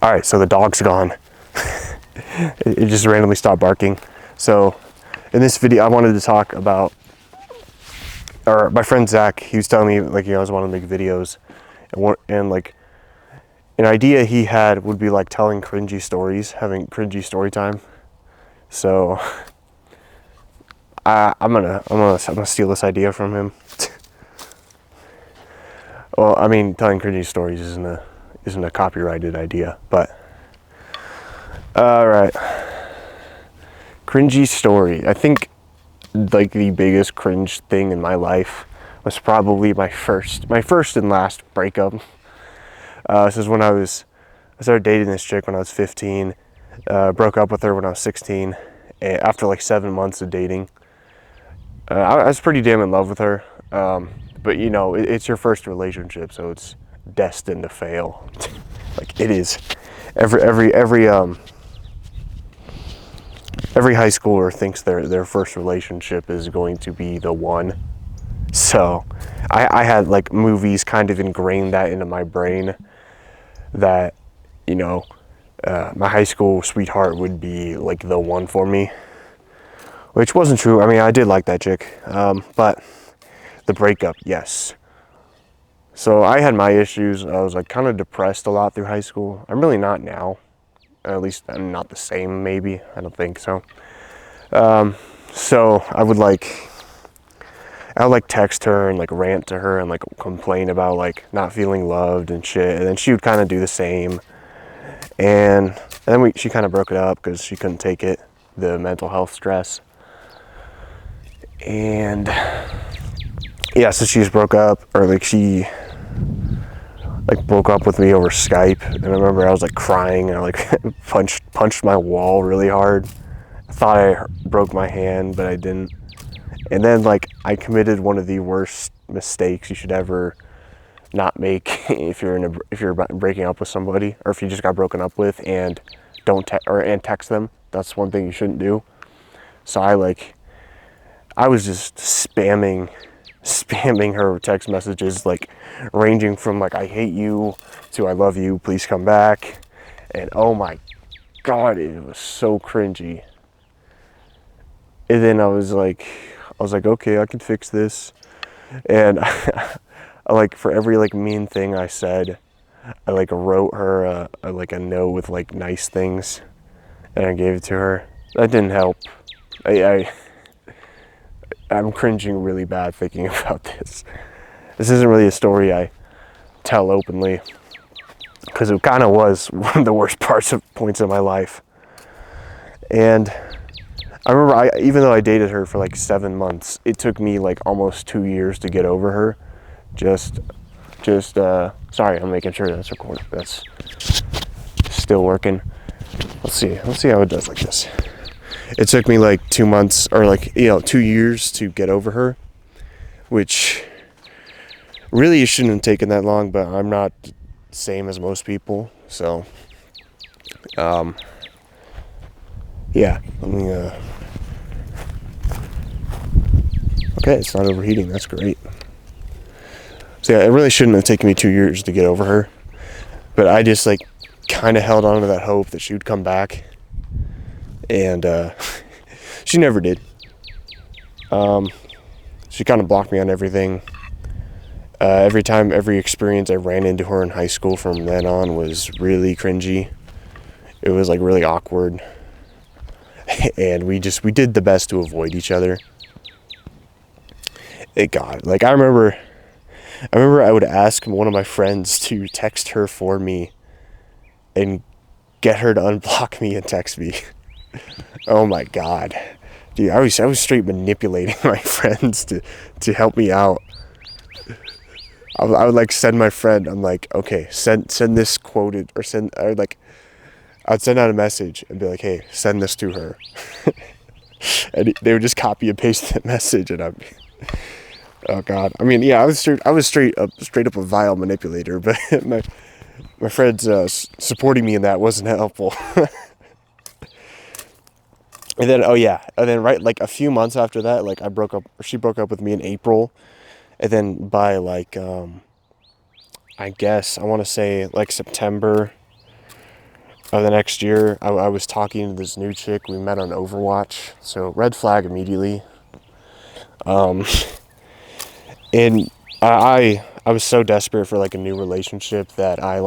All right, so the dog's gone. It just randomly stopped barking. So in this video, I wanted to talk about, or my friend Zach, he was telling me, like, I was wanting to make videos, and like, an idea he had would be like telling cringy stories, having cringy story time. So I'm gonna steal this idea from him. Well, I mean, telling cringy stories isn't a copyrighted idea, but all right. Cringy story. I think like the biggest cringe thing in my life was probably my first and last breakup. This is when I started dating this chick when I was 15. Broke up with her when I was 16. After like 7 months of dating, I was pretty damn in love with her. But you know, it's your first relationship, so it's destined to fail. Like it is. Every high schooler thinks their first relationship is going to be the one. So I had like movies kind of ingrained that into my brain that, you know, my high school sweetheart would be like the one for me, which wasn't true. I mean, I did like that chick, but the breakup, yes. So I had my issues. I was like kind of depressed a lot through high school. I'm really not now. At least I'm not the same, maybe. I don't think so. So I would like text her and like rant to her and like complain about like not feeling loved and shit. And then she would kind of do the same. And then she kind of broke it up because she couldn't take it, the mental health stress. And yeah, so she just broke up, or like she like broke up with me over Skype. And I remember I was like crying and I like punched my wall really hard. I thought I broke my hand, but I didn't. And then like I committed one of the worst mistakes you should ever not make if you're breaking up with somebody, or if you just got broken up with, and and text them. That's one thing you shouldn't do. So I was just spamming her text messages, like ranging from like I hate you to I love you, please come back. And oh my god, it was so cringy. And then I was like okay, I can fix this. And I like for every like mean thing I said, I like wrote her like a note with like nice things, and I gave it to her. That didn't help. I'm cringing really bad thinking about this. This isn't really a story I tell openly, because it kind of was one of the worst points of my life. And I remember, even though I dated her for like 7 months, it took me like almost 2 years to get over her. Sorry, I'm making sure that's recorded. That's still working. Let's see how it does like this. It took me like 2 months, or like, 2 years to get over her, which really it shouldn't have taken that long, but I'm not the same as most people. So, yeah, let me, okay, it's not overheating. That's great. So yeah, it really shouldn't have taken me 2 years to get over her, but I just like kind of held on to that hope that she would come back, and she never did. She kind of blocked me on everything. Every experience I ran into her in high school from then on was really cringy. It was like really awkward, and we did the best to avoid each other. Like I remember I would ask one of my friends to text her for me and get her to unblock me and text me. Oh my god. Dude, I was straight manipulating my friends to help me out. I would like send my friend, I'm like, okay, send this quoted, or I'd send out a message and be like, hey, send this to her. And they would just copy and paste that message, and oh god. I mean, yeah, I was straight up a vile manipulator, but my friends supporting me in that wasn't helpful. And then right like a few months after that, like she broke up with me in April, and then by like I guess I want to say like September of the next year, I was talking to this new chick. We met on Overwatch, so red flag immediately. And I was so desperate for like a new relationship that I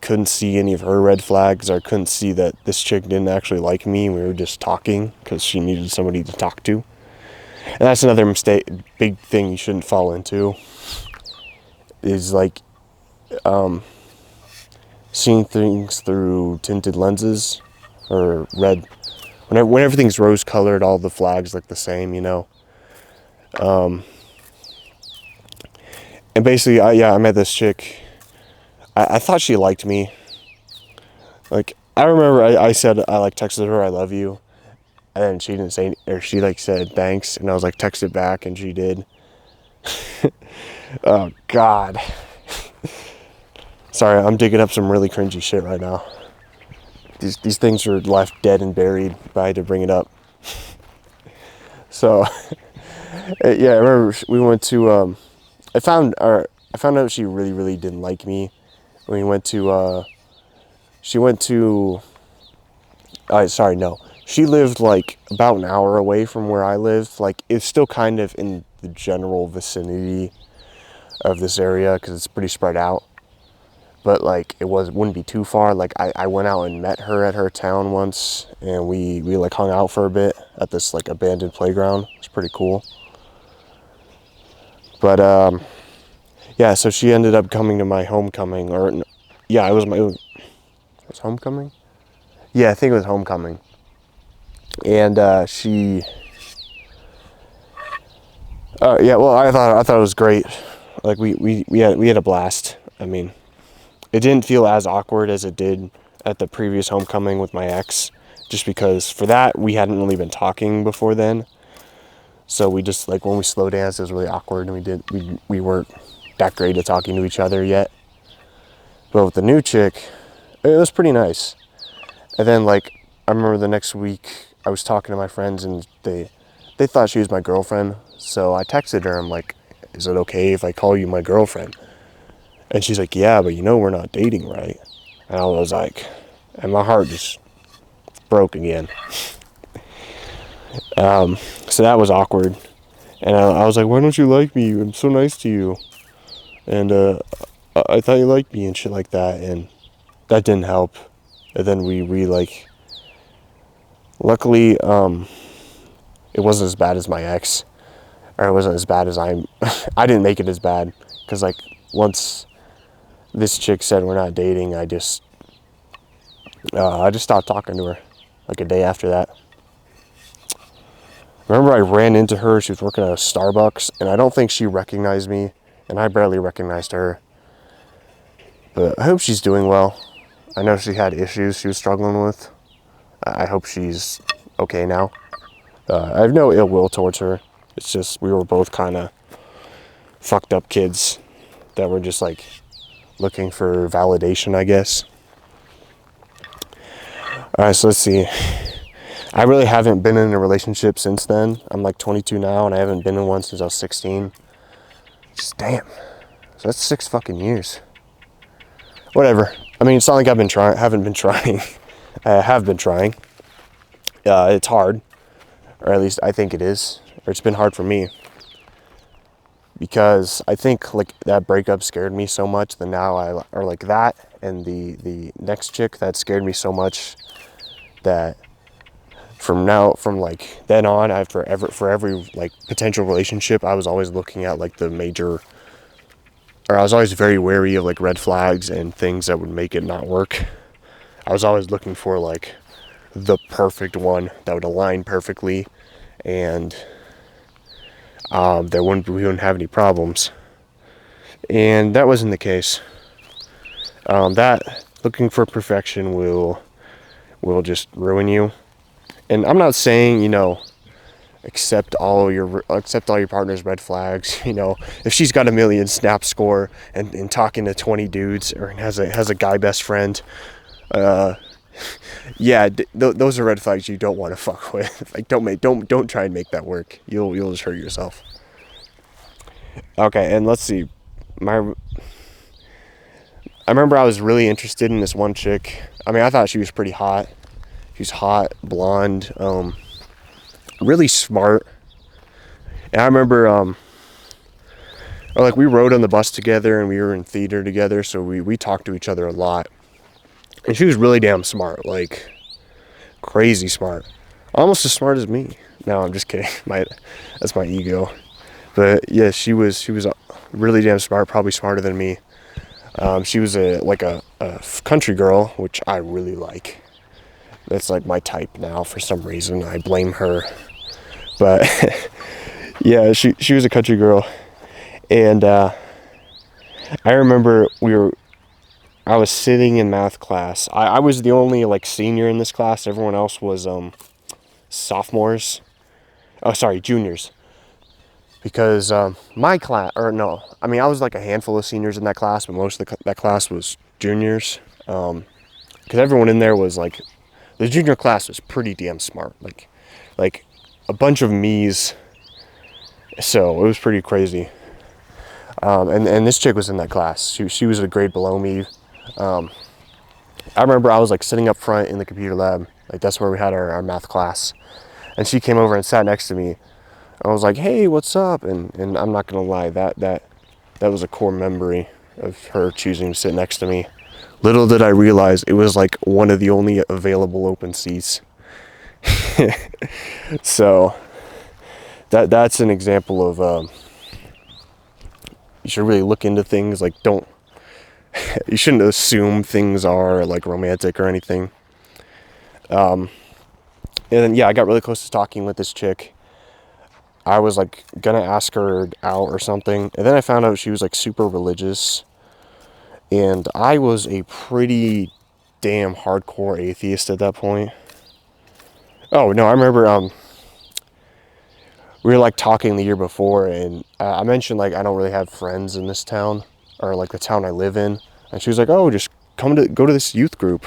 couldn't see any of her red flags. I couldn't see that this chick didn't actually like me. We were just talking because she needed somebody to talk to. And that's another mistake, big thing you shouldn't fall into, is like seeing things through tinted lenses or red. When everything's rose colored, all the flags look the same, you know. And basically, I met this chick. I thought she liked me. Like, I remember I said, I like texted her, I love you. And then she didn't say, or she like said thanks. And I was like, text it back, and she did. Oh, God. Sorry, I'm digging up some really cringy shit right now. These things are left dead and buried, but I had to bring it up. So, yeah, I remember we went to, I found out she really, really didn't like me. We went to, she lived like about an hour away from where I lived. Like, it's still kind of in the general vicinity of this area because it's pretty spread out. But like, wouldn't be too far. Like, I went out and met her at her town once, and we like hung out for a bit at this like abandoned playground. It's pretty cool. But yeah, so she ended up coming to my homecoming, yeah, it was homecoming? Yeah, I think it was homecoming. And yeah, well, I thought it was great. Like, we had a blast. I mean, it didn't feel as awkward as it did at the previous homecoming with my ex, just because for that we hadn't really been talking before then. So we just, like, when we slow danced, it was really awkward, and we weren't that great at talking to each other yet. But with the new chick, it was pretty nice. And then, like, I remember the next week I was talking to my friends, and they thought she was my girlfriend. So I texted her. I'm like, is it okay if I call you my girlfriend? And she's like, yeah, but you know we're not dating, right? And I was like, and my heart just broke again. So that was awkward. And I was like, why don't you like me? I'm so nice to you. And I thought you liked me and shit like that. And that didn't help. And then we like, luckily, it wasn't as bad as my ex. Or it wasn't as bad as I didn't make it as bad. Because, like, once this chick said we're not dating, I just stopped talking to her, like, a day after that. Remember, I ran into her. She was working at a Starbucks, and I don't think she recognized me, and I barely recognized her. But I hope she's doing well. I know she had issues she was struggling with. I hope she's okay now. I have no ill will towards her. It's just we were both kind of fucked up kids that were just, like, looking for validation, I guess. All right, so let's see. I really haven't been in a relationship since then. I'm like 22 now, and I haven't been in one since I was 16. Just damn. So that's 6 fucking years. Whatever. I mean, it's not like haven't been trying. I have been trying. It's hard, or at least I think it is. Or it's been hard for me. Because I think, like, that breakup scared me so much that now or like that, and the next chick, that scared me so much that from like then on, for every like potential relationship, I was always looking at like I was always very wary of like red flags and things that would make it not work. I was always looking for like the perfect one that would align perfectly, and we wouldn't have any problems. And that wasn't the case. That looking for perfection will just ruin you. And I'm not saying, you know, accept all your partner's red flags. You know, if she's got a million snap score and talking to 20 dudes, or has a guy best friend, yeah, those are red flags you don't want to fuck with. Like, don't try and make that work. You'll just hurt yourself. Okay, and let's see, I remember I was really interested in this one chick. I mean, I thought she was pretty hot. She was hot, blonde, really smart. And I remember, like, we rode on the bus together and we were in theater together, so we talked to each other a lot. And she was really damn smart, like, crazy smart. Almost as smart as me. No, I'm just kidding. That's my ego. But yeah, she was really damn smart, probably smarter than me. She was a country girl, which I really like. That's like my type now for some reason. I blame her. But yeah, she was a country girl. And I remember I was sitting in math class. I was the only like senior in this class. Everyone else was sophomores. Oh, sorry, juniors. Because my class, or no, I mean, I was like a handful of seniors in that class, but most of that class was juniors. Because everyone in there was like, the junior class was pretty damn smart. Like a bunch of me's. So it was pretty crazy. And this chick was in that class. She was a grade below me. I remember I was like sitting up front in the computer lab. Like that's where we had our math class. And she came over and sat next to me. I was like, hey, what's up? And I'm not gonna lie, that was a core memory of her choosing to sit next to me. Little did I realize it was like one of the only available open seats. So that's an example of you should really look into things. Like you shouldn't assume things are like romantic or anything. And then yeah, I got really close to talking with this chick. I was like gonna ask her out or something, and then I found out she was like super religious, and I was a pretty damn hardcore atheist at that point. Oh no, I remember we were like talking the year before, and I mentioned like I don't really have friends in this town or like the town I live in, and she was like, oh, just go to this youth group.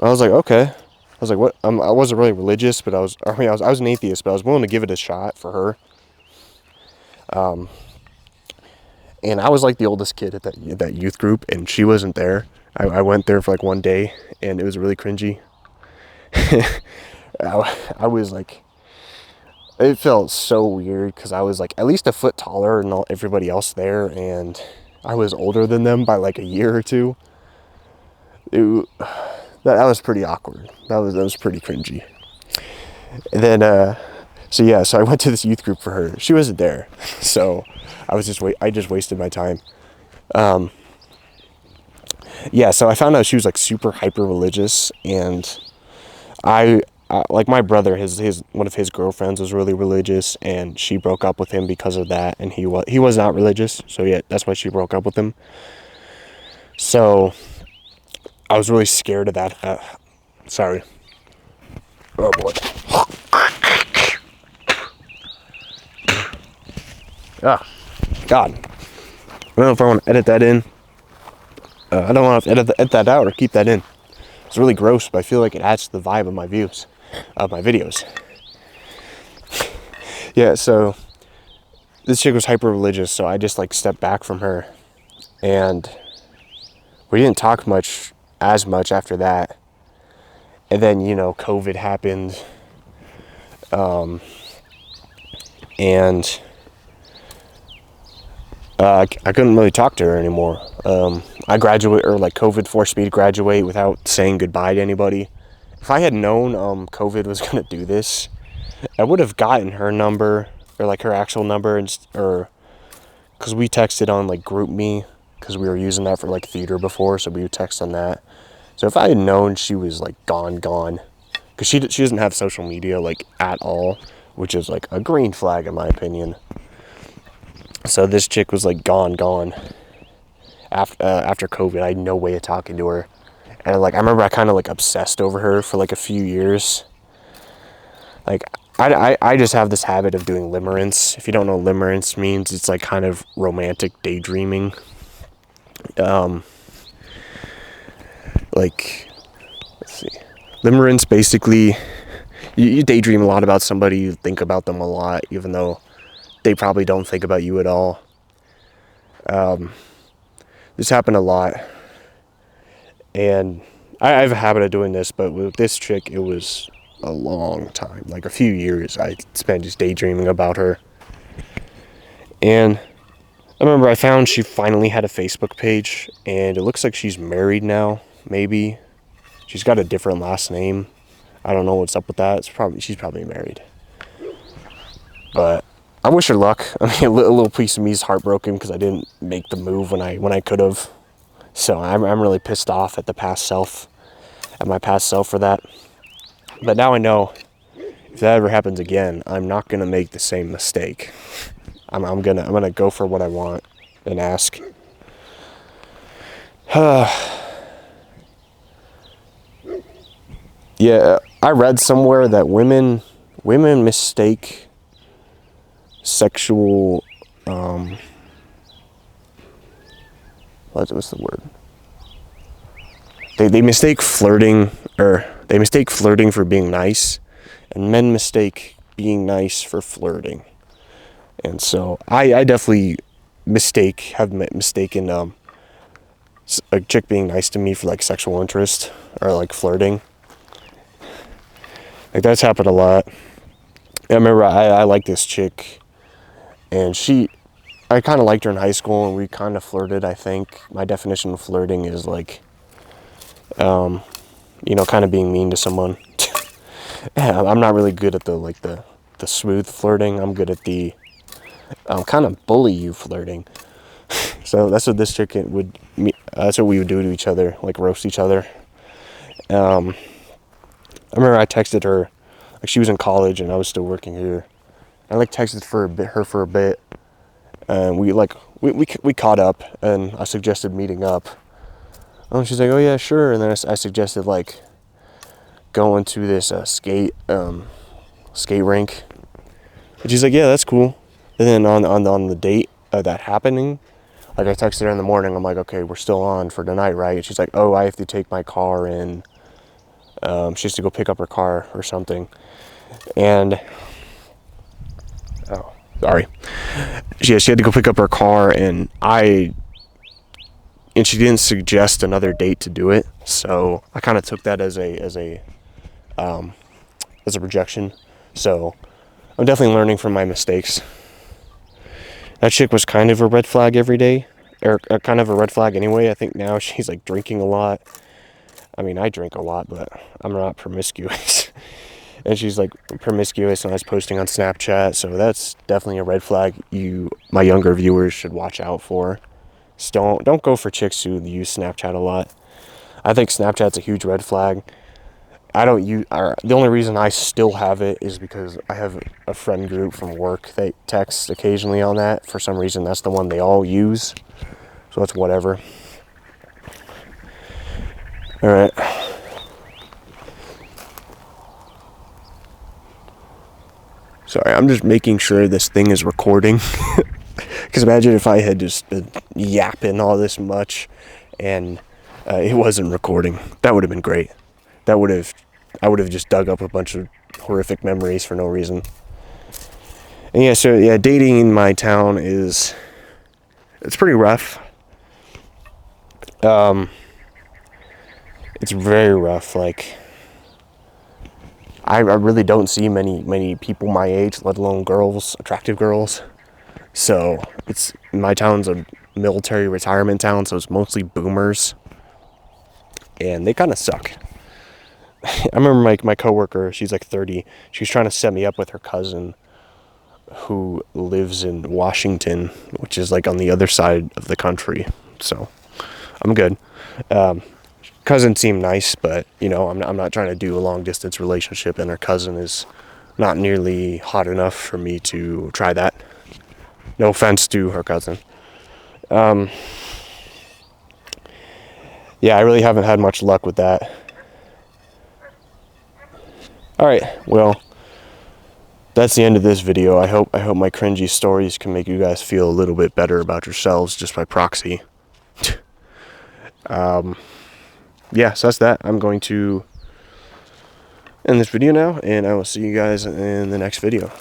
I was like, okay. I was like, what? I wasn't really religious, but I was an atheist, but I was willing to give it a shot for her. And I was like the oldest kid at that youth group, and she wasn't there. I went there for like one day, and it was really cringy. I was like, it felt so weird because I was like at least a foot taller than everybody else there, and I was older than them by like a year or two. That was pretty awkward. That was pretty cringy. And then so I went to this youth group for her. She wasn't there, so I just wasted my time. Yeah, so I found out she was like super hyper religious, and I like my brother, his one of his girlfriends was really religious, and she broke up with him because of that, and he was not religious, so yeah, that's why she broke up with him. So I was really scared of that. Sorry. Oh boy. Ah, God. I don't know if I want to edit that in. I don't want to edit that out or keep that in. It's really gross, but I feel like it adds to the vibe of my videos. Yeah, so this chick was hyper religious, so I just like stepped back from her, and we didn't talk as much after that. And then, COVID happened. And I couldn't really talk to her anymore. I COVID forced me to graduate without saying goodbye to anybody. If I had known COVID was gonna do this, I would have gotten her number, or like her actual number, or because we texted on like GroupMe, because we were using that for like theater before, so we would text on that. So if I had known she was like gone, because she doesn't have social media like at all, which is like a green flag in my opinion. So this chick was like gone. After COVID, I had no way of talking to her, and like I remember I kind of like obsessed over her for like a few years. Like I just have this habit of doing limerence. If you don't know what limerence means, it's like kind of romantic daydreaming. Like, let's see. Limerence, basically, you daydream a lot about somebody, you think about them a lot, even though they probably don't think about you at all. this happened a lot. And I have a habit of doing this, but with this chick, it was a long time, like a few years. I spent just daydreaming about her. And I remember I found she finally had a Facebook page, and it looks like she's married now, maybe. She's got a different last name. I don't know what's up with that. She's probably married. But I wish her luck. I mean, a little piece of me is heartbroken because I didn't make the move when I could have. So I'm really pissed off at my past self for that. But now I know if that ever happens again, I'm not gonna make the same mistake. I'm gonna go for what I want and ask. Yeah, I read somewhere that women mistake sexual what's the word? They mistake flirting, or they mistake flirting for being nice, and men mistake being nice for flirting. And so I definitely have mistaken a chick being nice to me for like sexual interest or like flirting. Like that's happened a lot. I remember I liked this chick, and I kind of liked her in high school, and we kind of flirted. I think my definition of flirting is like, kind of being mean to someone. Yeah, I'm not really good at the smooth flirting. I'm good at the kind of bully you flirting. So that's what this chick that's what we would do to each other, like roast each other. I remember I texted her, like she was in college and I was still working here. I like texted her for a bit, and we caught up, and I suggested meeting up. And she's like, "Oh yeah, sure." And then I suggested like going to this skate rink, and she's like, "Yeah, that's cool." And then on the date of that happening, like I texted her in the morning. I'm like, "Okay, we're still on for tonight, right?" And she's like, "Oh, I have to take my car in." She has to go pick up her car or something, and sorry, she had to go pick up her car, and she didn't suggest another date to do it, so I kind of took that as a rejection. So I'm definitely learning from my mistakes. That chick was kind of a red flag every day, or kind of a red flag anyway. I think now she's like drinking a lot. I mean, I drink a lot, but I'm not promiscuous. And she's like promiscuous, and I was posting on Snapchat, so that's definitely a red flag my younger viewers should watch out for. Just don't go for chicks who use Snapchat a lot. I think Snapchat's a huge red flag. The only reason I still have it is because I have a friend group from work. They text occasionally on that. For some reason, that's the one they all use. So it's whatever. All right. Sorry, I'm just making sure this thing is recording. Because imagine if I had just been yapping all this much and it wasn't recording. That would have been great. I would have just dug up a bunch of horrific memories for no reason. And yeah, dating in my town it's pretty rough. It's very rough. Like, I really don't see many people my age, let alone girls, attractive girls. So my town's a military retirement town, so it's mostly boomers, and they kind of suck. I remember my coworker, she's like 30. She's trying to set me up with her cousin, who lives in Washington, which is like on the other side of the country. So I'm good. Cousin seemed nice, but I'm not trying to do a long distance relationship, and her cousin is not nearly hot enough for me to try that. No offense to her cousin. Yeah, I really haven't had much luck with that. All right, well, that's the end of this video. I hope my cringy stories can make you guys feel a little bit better about yourselves just by proxy. Yeah, so that's that. I'm going to end this video now, and I will see you guys in the next video.